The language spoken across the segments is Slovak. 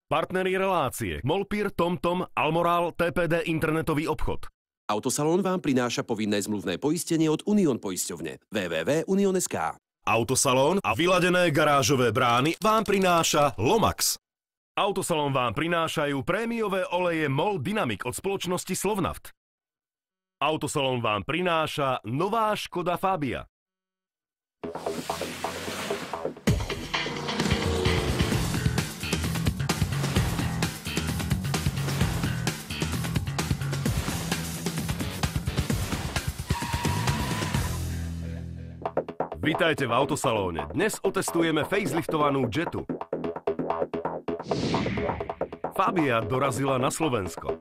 Partneri relácie Molpir, TomTom, Almoral, TPD internetový obchod. Autosalón vám prináša povinné zmluvné poistenie od Unión poisťovne. www.union.sk. Autosalón a vyladené garážové brány vám prináša Lomax. Autosalón vám prinášajú prémiové oleje MOL Dynamic od spoločnosti Slovnaft. Autosalón vám prináša nová Škoda Fabia. Vítajte v Autosalóne. Dnes otestujeme faceliftovanú Jetu. Fabia dorazila na Slovensko.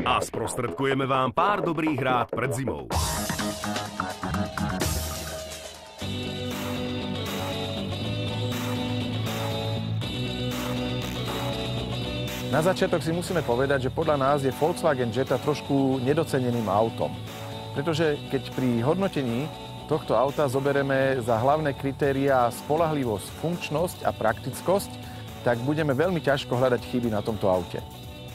A sprostredkujeme vám pár dobrých rád pred zimou. Na začiatok si musíme povedať, že podľa nás je Volkswagen Jetta trošku nedoceneným autom. Pretože keď pri hodnotení tohto auta zoberieme za hlavné kritériá spoľahlivosť, funkčnosť a praktickosť, tak budeme veľmi ťažko hľadať chyby na tomto aute.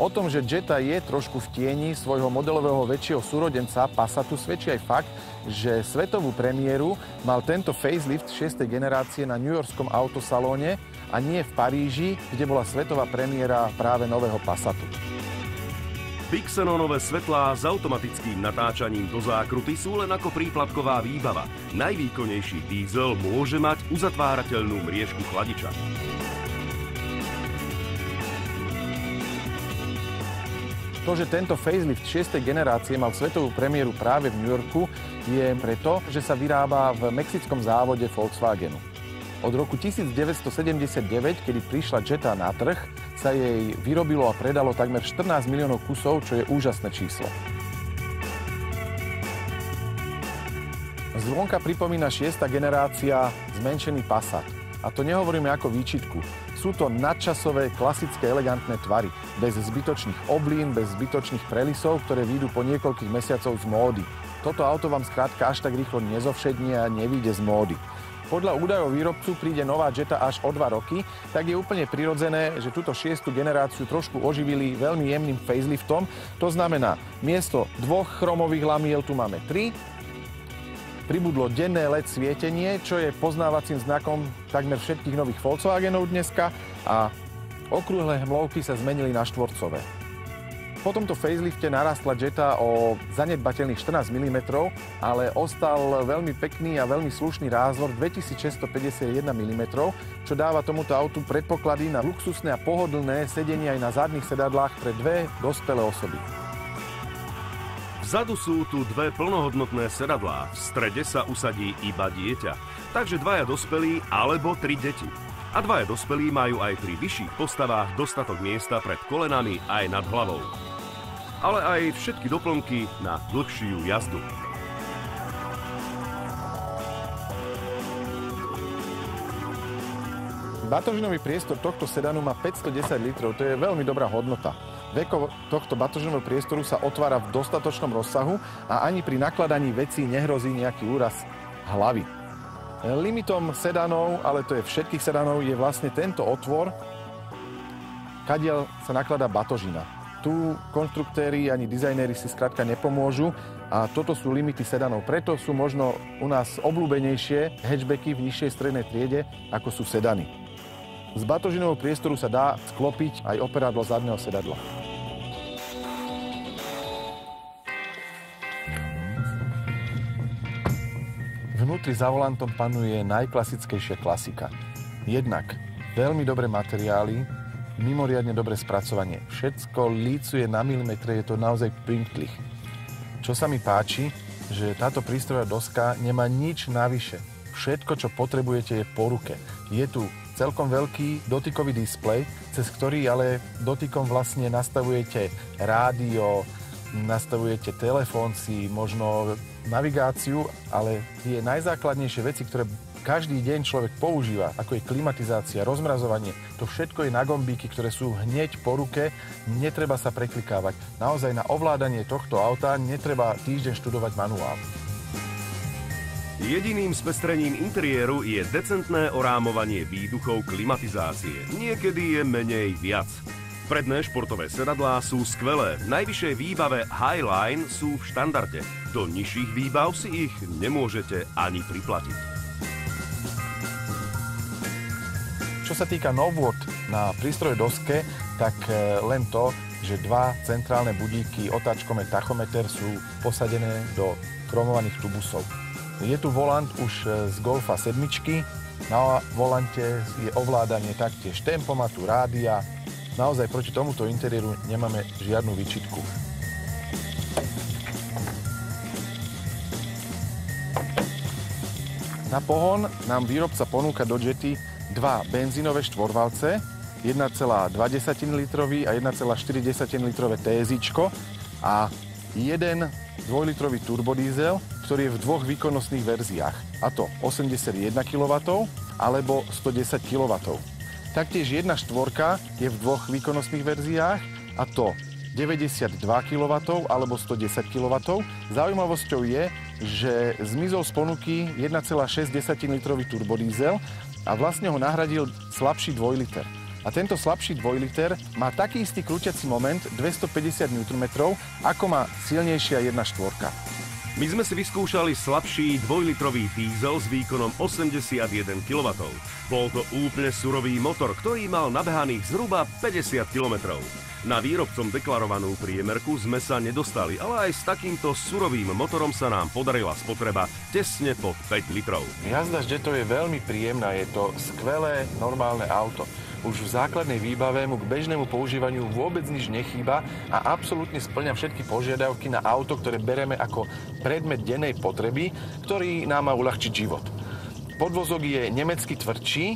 O tom, že Jetta je trošku v tieni svojho modelového väčšieho súrodenca Passatu, svedčí aj fakt, že svetovú premiéru mal tento facelift 6. generácie na newyorskom autosalóne a nie v Paríži, kde bola svetová premiéra práve nového Passatu. Bixenonové svetlá s automatickým natáčaním do zákruty sú len ako príplatková výbava. Najvýkonnejší diesel môže mať uzatvárateľnú mriežku chladiča. To, že tento facelift 6. generácie mal svetovú premiéru práve v New Yorku, je preto, že sa vyrába v mexickom závode Volkswagenu. Od roku 1979, kedy prišla Jetta na trh, sa jej vyrobilo a predalo takmer 14 miliónov kusov, čo je úžasné číslo. Zvonka pripomína 6. generácia zmenšený Passat. A to nehovoríme ako výčitku. Sú to nadčasové, klasické, elegantné tvary. Bez zbytočných oblín, bez zbytočných prelisov, ktoré výjdu po niekoľkých mesiacov z módy. Toto auto vám skrátka až tak rýchlo nezovšednie a nevyjde z módy. Podľa údajov výrobcu príde nová Jetta až o 2 roky, tak je úplne prirodzené, že túto 6. generáciu trošku oživili veľmi jemným faceliftom. To znamená, miesto 2 chromových lamiel tu máme 3. Pribudlo denné LED svietenie, čo je poznávacím znakom takmer všetkých nových Volkswagenov dneska, a okrúhle hmlovky sa zmenili na štvorcové. Po tomto facelifte narastla Jetta o zanedbateľných 14 mm, ale ostal veľmi pekný a veľmi slušný rázor 2651 mm, čo dáva tomuto autu predpoklady na luxusné a pohodlné sedenie aj na zadných sedadlách pre 2 dospelé osoby. Vzadu sú tu 2 plnohodnotné sedadlá, v strede sa usadí iba dieťa, takže 2 dospelí alebo 3 deti. A 2 dospelí majú aj pri vyšších postavách dostatok miesta pred kolenami aj nad hlavou. Ale aj všetky doplnky na dlhšiu jazdu. Batožinový priestor tohto sedanu má 510 litrov, to je veľmi dobrá hodnota. Veko tohto batožinového priestoru sa otvára v dostatočnom rozsahu a ani pri nakladaní vecí nehrozí nejaký úraz hlavy. Limitom sedanov, ale to je všetkých sedanov, je vlastne tento otvor, kadiaľ sa nakladá batožina. Tu konštruktéri ani dizajnéri si skrátka nepomôžu a toto sú limity sedanov. Preto sú možno u nás obľúbenejšie hatchbacky v nižšej strednej triede, ako sú sedany. Z batožinového priestoru sa dá sklopiť aj operadlo zadného sedadla. Vnútri za volantom panuje najklasickejšia klasika. Jednak veľmi dobré materiály, mimoriadne dobré spracovanie. Všetko lícuje na milimetre, je to naozaj printklich. Čo sa mi páči, že táto prístrojová doska nemá nič navyše. Všetko, čo potrebujete, je po ruke. Je tu celkom veľký dotykový displej, cez ktorý ale dotykom vlastne nastavujete rádio, nastavujete telefón si, možno navigáciu, ale tie najzákladnejšie veci, ktoré každý deň človek používa, ako je klimatizácia, rozmrazovanie, to všetko je na gombíky, ktoré sú hneď po ruke, netreba sa preklikávať. Naozaj na ovládanie tohto auta netreba týždeň študovať manuál. Jediným spestrením interiéru je decentné orámovanie výduchov klimatizácie. Niekedy je menej viac. Predné športové sedadlá sú skvelé. V najvyššej výbave Highline sú v štandarde. Do nižších výbav si ich nemôžete ani priplatiť. Čo sa týka novôt na prístroje doske, tak len to, že dva centrálne budíky, otáčkomet, tachometer sú posadené do chromovaných tubusov. Je tu volant už z Golfa 7. Na volante je ovládanie taktiež tempomatu, rádia. Naozaj proti tomuto interiéru nemáme žiadnu výčitku. Na pohon nám výrobca ponúka do Jety dva benzínové štvorvalce, 1,2 litrový a 1,4 litrové TSIčko a jeden 2-litrový turbodiesel, ktorý je v dvoch výkonnostných verziách, a to 81 kW alebo 110 kW. Taktiež 1.4 je v dvoch výkonnostných verziách, a to 92 kW alebo 110 kW. Zaujímavosťou je, že zmizol z ponuky 1,6 litrový turbodiesel a vlastne ho nahradil slabší 2 liter. A tento slabší 2 liter má taký istý krúťací moment 250 Nm, ako má silnejšia 1.4. My sme si vyskúšali slabší 2-litrový diesel s výkonom 81 kW. Bol to úplne surový motor, ktorý mal nabehaných zhruba 50 km. Na výrobcom deklarovanú priemerku sme sa nedostali, ale aj s takýmto surovým motorom sa nám podarila spotreba tesne pod 5 litrov. Jazda s Jetou je veľmi príjemná, je to skvelé, normálne auto. Už v základnej výbave mu k bežnému používaniu vôbec nič nechýba a absolútne spĺňa všetky požiadavky na auto, ktoré bereme ako predmet dennej potreby, ktorý nám má uľahčiť život. Podvozok je nemecky tvrdší,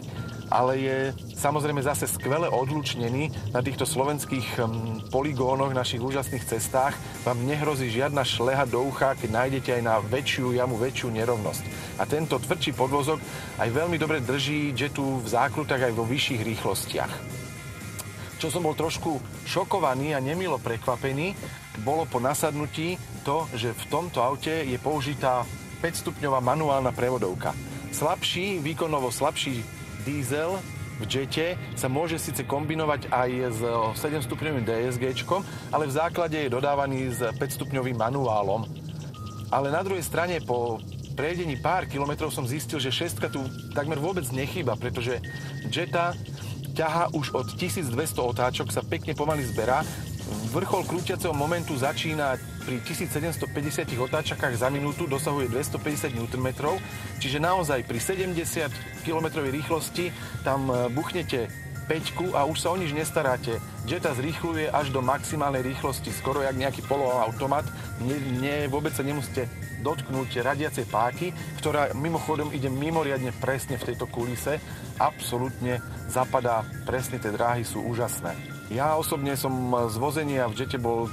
ale je samozrejme zase skvele odlučnený. Na týchto slovenských poligónoch, našich úžasných cestách vám nehrozí žiadna šleha do ucha, keď nájdete aj na väčšiu jamu, väčšiu nerovnosť. A tento tvrdší podvozok aj veľmi dobre drží Jetu v zákrutách aj vo vyšších rýchlostiach. Čo som bol trošku šokovaný a nemilo prekvapený, bolo po nasadnutí to, že v tomto aute je použitá 5-stupňová manuálna prevodovka. Výkonovo slabší diesel v Jete sa môže síce kombinovať aj s 7-stupňovým DSGčkom, ale v základe je dodávaný s 5-stupňovým manuálom. Ale na druhej strane po prejdení pár kilometrov som zistil, že šestka tu takmer vôbec nechýba, pretože Jeta ťaha už od 1200 otáčok, sa pekne pomaly zberá. Vrchol krúťaceho momentu začína pri 1750 otáčakách za minútu, dosahuje 250 Nm, čiže naozaj pri 70 km rýchlosti tam buchnete 5 a už sa o nič nestaráte. Jeta zrýchľuje až do maximálnej rýchlosti, skoro jak nejaký poloautomat. Vôbec sa nemusíte dotknúť radiacej páky, ktorá mimochodom ide mimoriadne presne v tejto kulise. Absolútne zapadá presne, tie dráhy sú úžasné. Ja osobne som z vozenia v Jete bol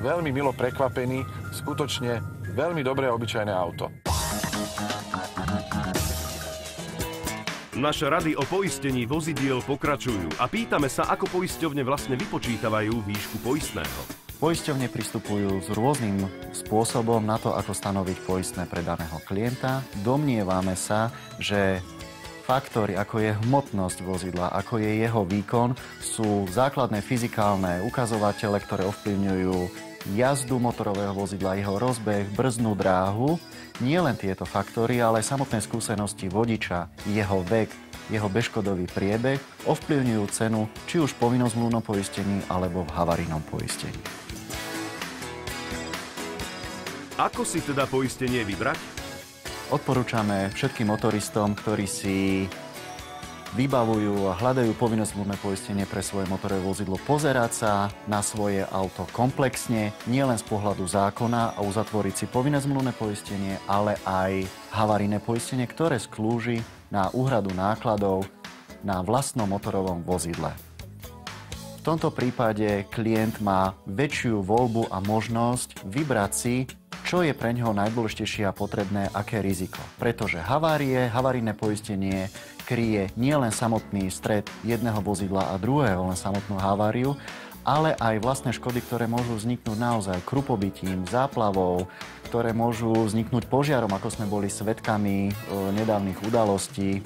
veľmi milo prekvapený. Skutočne veľmi dobré obyčajné auto. Naše rady o poistení vozidiel pokračujú a pýtame sa, ako poisťovne vlastne vypočítavajú výšku poistného. Poisťovne pristupujú s rôznym spôsobom na to, ako stanoviť poistné pre daného klienta. Domnievame sa, že faktory, ako je hmotnosť vozidla, ako je jeho výkon, sú základné fyzikálne ukazovatele, ktoré ovplyvňujú jazdu motorového vozidla, jeho rozbeh, brzdnú dráhu. Nie len tieto faktory, ale aj samotné skúsenosti vodiča, jeho vek, jeho bezškodový priebeh ovplyvňujú cenu, či už v povinnom zmluvnom poistení alebo v havarijnom poistení. Ako si teda poistenie vybrať? Odporúčame všetkým motoristom, ktorí si vybavujú a hľadajú povinné zmluvné poistenie pre svoje motorové vozidlo, pozerať sa na svoje auto komplexne, nielen z pohľadu zákona a uzatvoriť si povinné zmluvné poistenie, ale aj havarijné poistenie, ktoré slúži na úhradu nákladov na vlastnom motorovom vozidle. V tomto prípade klient má väčšiu voľbu a možnosť vybrať si, čo je pre ňoho najdôležitejšie a potrebné, aké riziko. Pretože havarijné poistenie kryje nielen samotný stret jedného vozidla a druhého, len samotnú haváriu, ale aj vlastné škody, ktoré môžu vzniknúť naozaj krupobitím, záplavou, ktoré môžu vzniknúť požiarom, ako sme boli svedkami nedávnych udalostí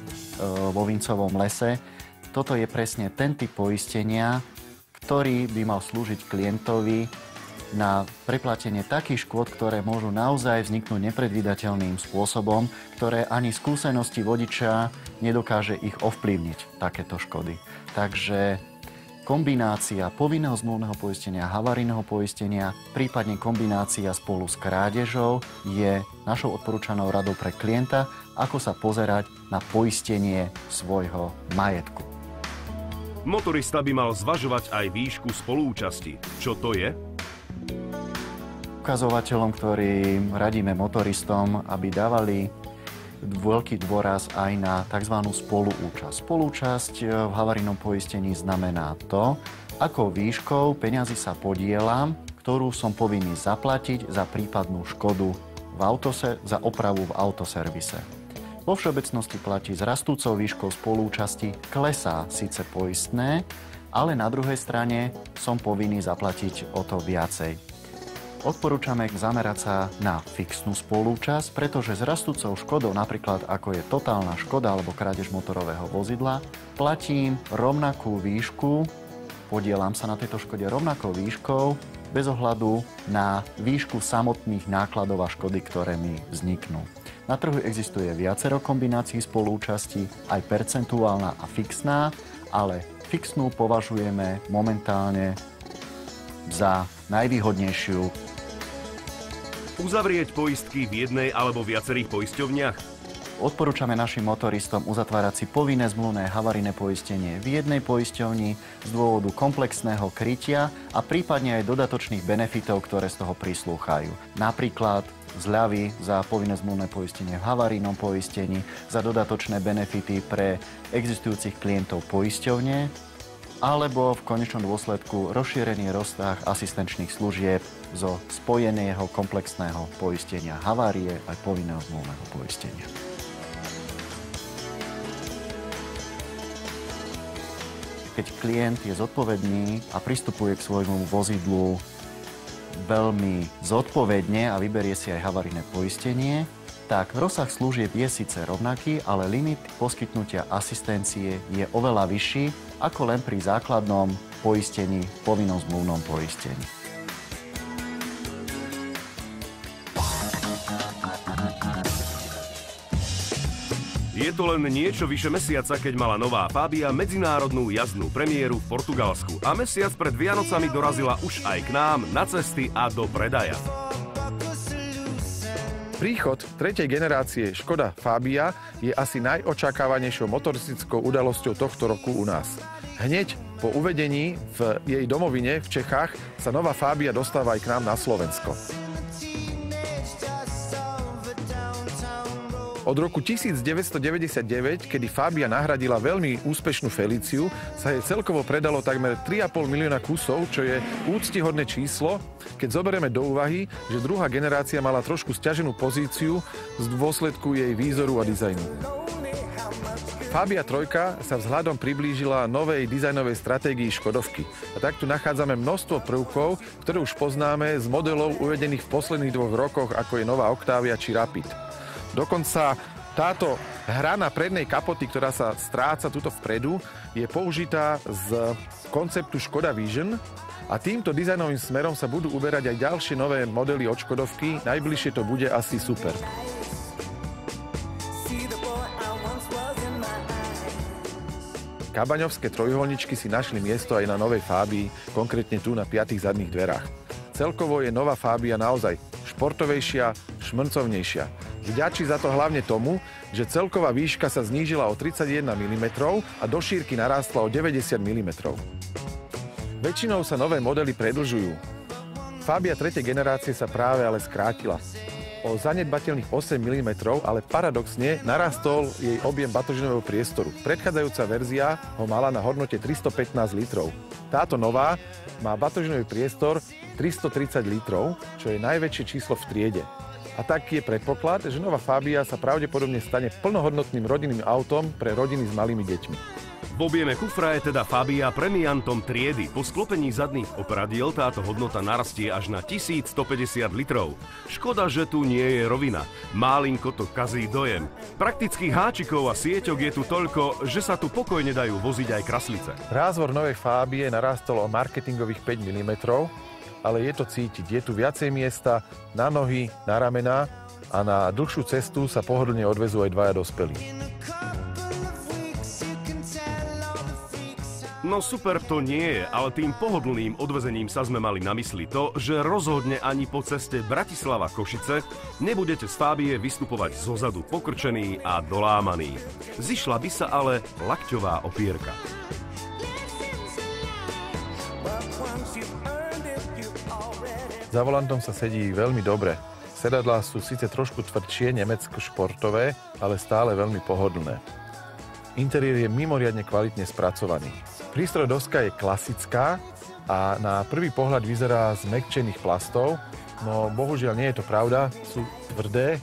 vo Vincovom lese. Toto je presne ten typ poistenia, ktorý by mal slúžiť klientovi na preplatenie takých škôd, ktoré môžu naozaj vzniknúť nepredvídateľným spôsobom, ktoré ani skúsenosti vodiča nedokáže ich ovplyvniť, takéto škody. Takže kombinácia povinného zmluvného poistenia, havarijného poistenia, prípadne kombinácia spolu s krádežou je našou odporúčanou radou pre klienta, ako sa pozerať na poistenie svojho majetku. Motorista by mal zvažovať aj výšku spoluúčasti. Čo to je? Ukazovateľom, ktorým radíme motoristom, aby dávali veľký dôraz aj na tzv. Spoluúčasť. Spoluúčasť v havarijnom poistení znamená to, akou výškou peňazí sa podielam, ktorú som povinný zaplatiť za prípadnú škodu za opravu v autoservise. Vo všeobecnosti platí s rastúcou výškou spoluúčasti klesá síce poistné, ale na druhej strane som povinný zaplatiť o to viacej. Odporúčame zamerať sa na fixnú spoluúčasť, pretože s rastúcou škodou, napríklad ako je totálna škoda alebo krádež motorového vozidla, platím rovnakú výšku, podielam sa na tejto škode rovnakou výškou, bez ohľadu na výšku samotných nákladov a škody, ktoré mi vzniknú. Na trhu existuje viacero kombinácií spoluúčasti, aj percentuálna a fixná, ale fixnú považujeme momentálne za najvýhodnejšiu. Uzavrieť poistky v jednej alebo viacerých poisťovniach? Odporúčame našim motoristom uzatvárať si povinné zmluvné havarijné poistenie v jednej poisťovni z dôvodu komplexného krytia a prípadne aj dodatočných benefitov, ktoré z toho prislúchajú. Napríklad zľavy za povinné zmluvné poistenie v havarijnom poistení, za dodatočné benefity pre existujúcich klientov poisťovne, alebo v konečnom dôsledku rozšírený rozsah asistenčných služieb zo spojeného komplexného poistenia havárie aj povinného zmluvného poistenia. Keď klient je zodpovedný a pristupuje k svojmu vozidlu veľmi zodpovedne a vyberie si aj havarijné poistenie, tak rozsah služieb je síce rovnaký, ale limit poskytnutia asistencie je oveľa vyšší ako len pri základnom poistení, povinnom zmluvnom poistení. Je to len niečo vyše mesiaca, keď mala nová Fabia medzinárodnú jazdnú premiéru v Portugalsku a mesiac pred Vianocami dorazila už aj k nám na cesty a do predaja. Príchod tretej generácie Škoda Fabia je asi najočakávanejšou motoristickou udalosťou tohto roku u nás. Hneď po uvedení v jej domovine v Čechách sa nová Fabia dostáva aj k nám na Slovensko. Od roku 1999, kedy Fabia nahradila veľmi úspešnú Feliciu, sa jej celkovo predalo takmer 3,5 milióna kusov, čo je úctihodné číslo, keď zoberieme do úvahy, že druhá generácia mala trošku sťaženú pozíciu z dôsledku jej výzoru a dizajnu. Fabia 3 sa vzhľadom priblížila novej dizajnovej stratégii Škodovky. A tak tu nachádzame množstvo prvkov, ktoré už poznáme z modelov uvedených v posledných 2 rokoch, ako je nová Octavia či Rapid. Dokonca táto hrana prednej kapoty, ktorá sa stráca tuto vpredu, je použitá z konceptu Škoda Vision a týmto dizajnovým smerom sa budú uberať aj ďalšie nové modely od Škodovky. Najbližšie to bude asi Super. Kabaňovské trojuholničky si našli miesto aj na novej Fabii, konkrétne tu na 5 zadných dverách. Celkovo je nová Fabia naozaj športovejšia, šmrncovnejšia. Vďačí za to hlavne tomu, že celková výška sa znížila o 31 mm a do šírky narástla o 90 mm. Väčšinou sa nové modely predĺžujú. Fabia 3. generácie sa práve ale skrátila o zanedbateľných 8 mm, ale paradoxne narastol jej objem batožinového priestoru. Predchádzajúca verzia ho mala na hodnote 315 litrov. Táto nová má batožinový priestor 330 litrov, čo je najväčšie číslo v triede. A tak je predpoklad, že nová Fabia sa pravdepodobne stane plnohodnotným rodinným autom pre rodiny s malými deťmi. V objeme kufra je teda Fabia premiantom triedy. Po sklopení zadných opradiel táto hodnota narastie až na 1150 litrov. Škoda, že tu nie je rovina. Málinko to kazí dojem. Praktických háčikov a sieťok je tu toľko, že sa tu pokojne dajú voziť aj kraslice. Rázvor novej Fabie narástol o marketingových 5 mm, ale je to cítiť. Je tu viacej miesta na nohy, na ramená a na dlhšiu cestu sa pohodlne odvezú aj dvaja dospelí. No super to nie je, ale tým pohodlným odvezením sa sme mali na mysli to, že rozhodne ani po ceste Bratislava-Košice nebudete z Fábie vystupovať zozadu pokrčený a dolámaný. Zišla by sa ale lakťová opierka. Za volantom sa sedí veľmi dobre. Sedadlá sú síce trošku tvrdšie, nemecko-športové, ale stále veľmi pohodlné. Interiér je mimoriadne kvalitne spracovaný. Prístroj doska je klasická a na prvý pohľad vyzerá z mäkčených plastov, no bohužiaľ nie je to pravda, sú tvrdé,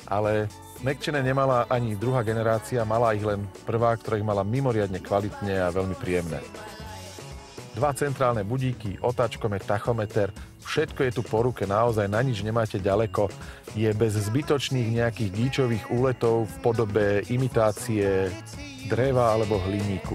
ale mäkčené nemala ani druhá generácia, mala ich len prvá, ktorá ich mala mimoriadne kvalitne a veľmi príjemné. Dva centrálne budíky, otáčkomet, tachometer, všetko je tu po ruke, naozaj na nič nemáte ďaleko, je bez zbytočných nejakých gíčových úletov v podobe imitácie dreva alebo hliníku.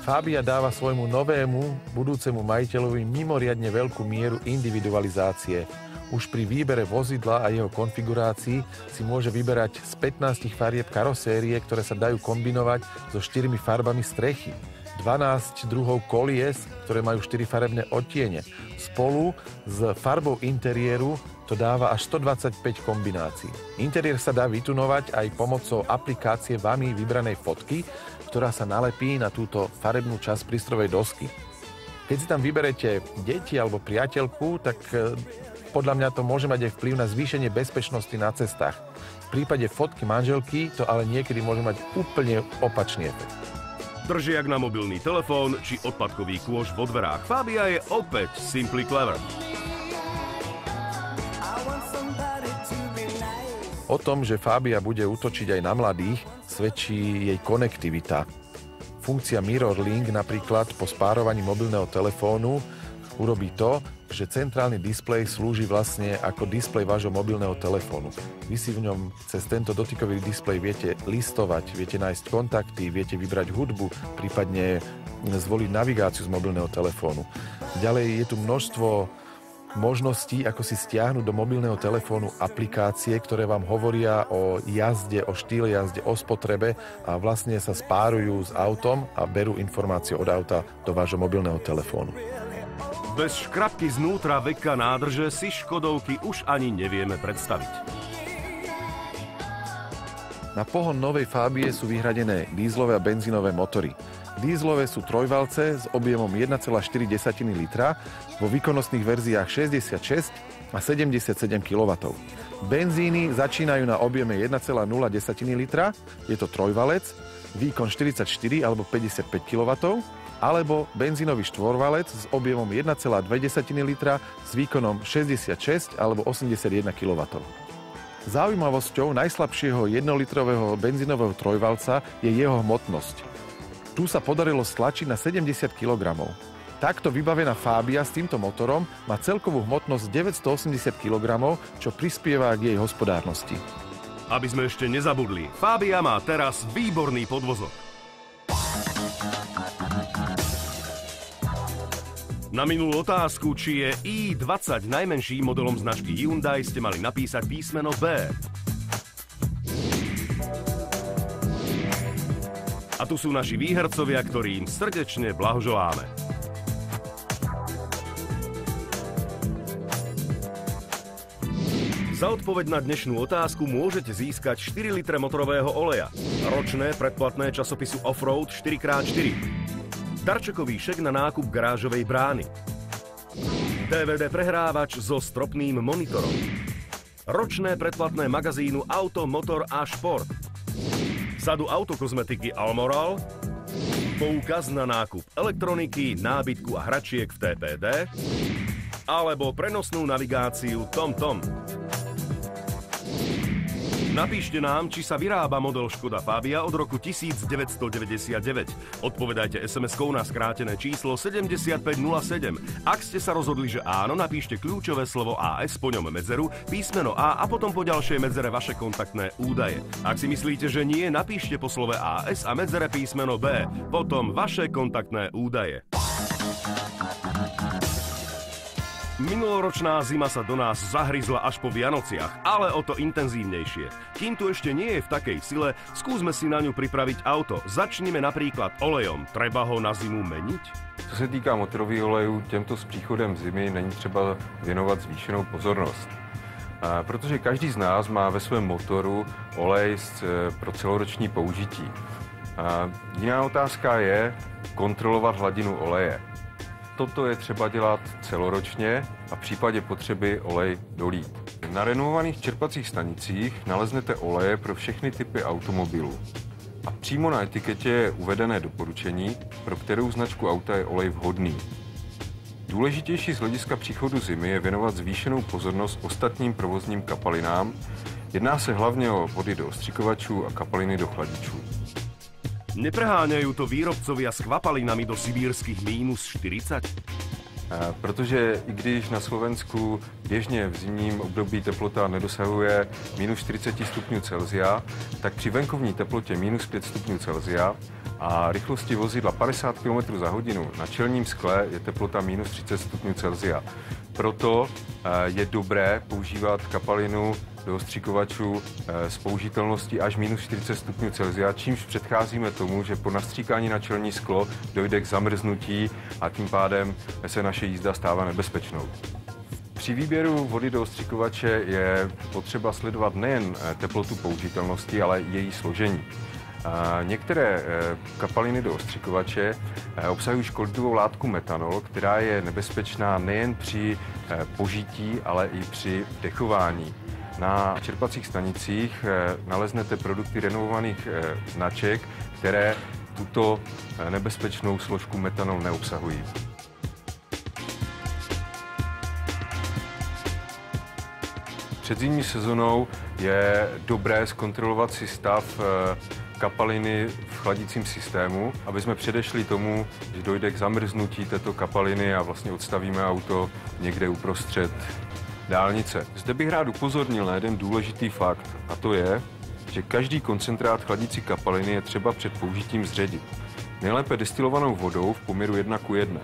Fabia dáva svojmu novému, budúcemu majiteľovi mimoriadne veľkú mieru individualizácie. Už pri výbere vozidla a jeho konfigurácii si môže vyberať z 15 farieb karosérie, ktoré sa dajú kombinovať so 4 farbami strechy. 12 druhov kolies, ktoré majú 4 farebné odtiene. Spolu s farbou interiéru to dáva až 125 kombinácií. Interiér sa dá vytunovať aj pomocou aplikácie vami vybranej fotky, ktorá sa nalepí na túto farebnú časť prístrojovej dosky. Keď si tam vyberete deti alebo priateľku, tak podľa mňa to môže mať aj vplyv na zvýšenie bezpečnosti na cestách. V prípade fotky manželky to ale niekedy môže mať úplne opačný efekt. Držiak na mobilný telefón či odpadkový kôš vo dverách. Fabia je opäť simply clever. O tom, že Fabia bude útočiť aj na mladých, svedčí jej konektivita. Funkcia Mirror Link napríklad po spárovaní mobilného telefónu urobí to, že centrálny displej slúži vlastne ako displej vášho mobilného telefónu. Vy si v ňom cez tento dotykový displej viete listovať, viete nájsť kontakty, viete vybrať hudbu, prípadne zvoliť navigáciu z mobilného telefónu. Ďalej je tu množstvo možností, ako si stiahnuť do mobilného telefónu aplikácie, ktoré vám hovoria o jazde, o štýle jazde, o spotrebe a vlastne sa spárujú s autom a berú informácie od auta do vášho mobilného telefónu. Bez škrabky znútra veka nádrže si Škodovky už ani nevieme predstaviť. Na pohon novej Fabie sú vyhradené dízlové a benzínové motory. Dízlové sú trojvalce s objemom 1,4 litra, vo výkonnostných verziách 66 a 77 kW. Benzíny začínajú na objeme 1,0 litra, je to trojvalec, výkon 44 alebo 55 kW, alebo benzínový štvorvalec s objemom 1,2 litra s výkonom 66 alebo 81 kW. Zaujímavosťou najslabšieho 1-litrového benzínového trojvalca je jeho hmotnosť. Tu sa podarilo stlačiť na 70 kg. Takto vybavená Fabia s týmto motorom má celkovú hmotnosť 980 kg, čo prispieva k jej hospodárnosti. Aby sme ešte nezabudli, Fabia má teraz výborný podvozok. Na minulú otázku, či je i20 najmenším modelom značky Hyundai, ste mali napísať písmeno B. A tu sú naši výhercovia, ktorým srdečne blahoželáme. Za odpoveď na dnešnú otázku môžete získať 4 litre motorového oleja, ročné predplatné časopisu Offroad 4x4, darčekový šek na nákup garážovej brány, DVD prehrávač so stropným monitorom, ročné predplatné magazínu Auto, Motor a Šport, sadu autokozmetiky Almoral, poukaz na nákup elektroniky, nábytku a hračiek v TPD alebo prenosnú navigáciu TomTom. Napíšte nám, či sa vyrába model Škoda Fabia od roku 1999. Odpovedajte SMS-kou na skrátené číslo 7507. Ak ste sa rozhodli, že áno, napíšte kľúčové slovo AS, po ňom medzeru, písmeno A a potom po ďalšej medzere vaše kontaktné údaje. Ak si myslíte, že nie, napíšte po slove AS a medzere písmeno B, potom vaše kontaktné údaje. Minuloročná zima sa do nás zahryzla až po Vianociach, ale o to intenzívnejšie. Kým tu ešte nie je v takej sile, skúsme si na ňu pripraviť auto. Začneme napríklad olejom. Treba ho na zimu meniť? Co se týká motorových olejů, těmto s příchodem zimy není třeba věnovat zvýšenou pozornost. Protože každý z nás má ve svém motoru olej pro celoroční použití. Jiná otázka je kontrolovat hladinu oleje. Toto je třeba dělat celoročně a v případě potřeby olej dolít. Na renovovaných čerpacích stanicích naleznete oleje pro všechny typy automobilů. A přímo na etiketě je uvedené doporučení, pro kterou značku auta je olej vhodný. Důležitější z hlediska příchodu zimy je věnovat zvýšenou pozornost ostatním provozním kapalinám. Jedná se hlavně o vody do ostřikovačů a kapaliny do chladičů. Nepreháňajú to výrobcovia s kvapalinami do sibírskych -40? Protože i když na Slovensku běžně v zimním období teplota nedosahuje -40 stupňů Celsia, tak při venkovní teplotě -5 stupňů Celsia a rychlosti vozidla 50 km za hodinu na čelním skle je teplota -30 stupňů Celsia. Proto je dobré používat kapalinu do ostříkovačů s použitelností až -40 stupňů Celsia, čímž předcházíme tomu, že po nastříkání na čelní sklo dojde k zamrznutí a tím pádem se naše jízda stává nebezpečnou. Při výběru vody do ostříkovače je potřeba sledovat nejen teplotu použitelnosti, ale i její složení. Některé kapaliny do ostřikovače obsahují škodlivou látku metanol, která je nebezpečná nejen při požití, ale i při dechování. Na čerpacích stanicích naleznete produkty renovovaných značek, které tuto nebezpečnou složku metanol neobsahují. Před zimní sezónou je dobré zkontrolovat si stav kapaliny v chladicím systému, aby jsme předešli tomu, že dojde k zamrznutí této kapaliny a vlastně odstavíme auto někde uprostřed dálnice. Zde bych rád upozornil na jeden důležitý fakt, a to je, že každý koncentrát chladící kapaliny je třeba před použitím zředit. Nejlépe destilovanou vodou v poměru 1:1.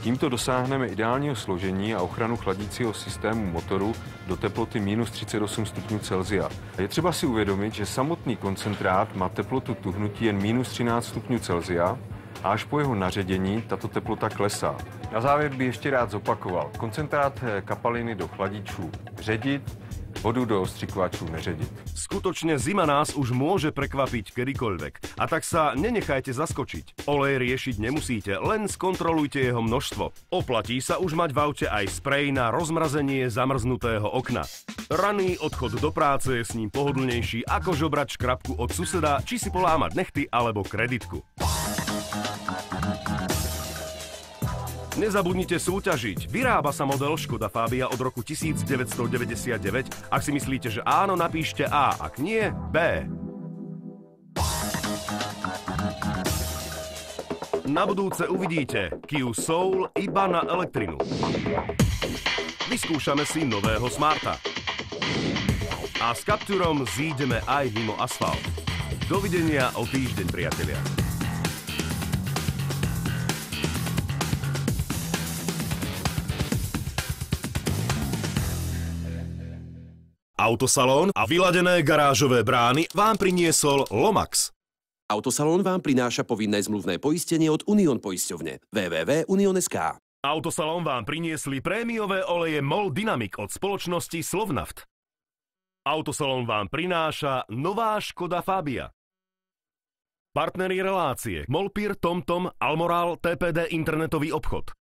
Tímto dosáhneme ideálního složení a ochranu chladícího systému motoru do teploty -38 stupňů Celsia. Je třeba si uvědomit, že samotný koncentrát má teplotu tuhnutí jen -13 stupňů Celsia a až po jeho naředění tato teplota klesá. Na závěr bych ještě rád zopakoval. Koncentrát kapaliny do chladičů ředit, vodu do ostřikovačů neřediť. Skutočne zima nás už môže prekvapiť kedykoľvek. A tak sa nenechajte zaskočiť. Olej riešiť nemusíte, len skontrolujte jeho množstvo. Oplatí sa už mať v aute aj sprej na rozmrazenie zamrznutého okna. Raný odchod do práce je s ním pohodlnejší ako žobrať škrabku od suseda, či si polámať nechty alebo kreditku. Nezabudnite súťažiť. Vyrába sa model Škoda Fabia od roku 1999. Ak si myslíte, že áno, napíšte A, ak nie, B. Na budúce uvidíte Kia Soul iba na elektrinu. Vyskúšame si nového Smarta. A s Capturom zídeme aj mimo asfalt. Dovidenia o týždeň, priatelia. Autosalón a vyladené garážové brány vám priniesol Lomax. Autosalón vám prináša povinné zmluvné poistenie od Unión poisťovne. www.union.sk. Autosalón vám priniesli prémiové oleje MOL Dynamic od spoločnosti Slovnaft. Autosalón vám prináša nová Škoda Fabia. Partneri relácie MOLPIR, TomTom, Almoral, TPD internetový obchod.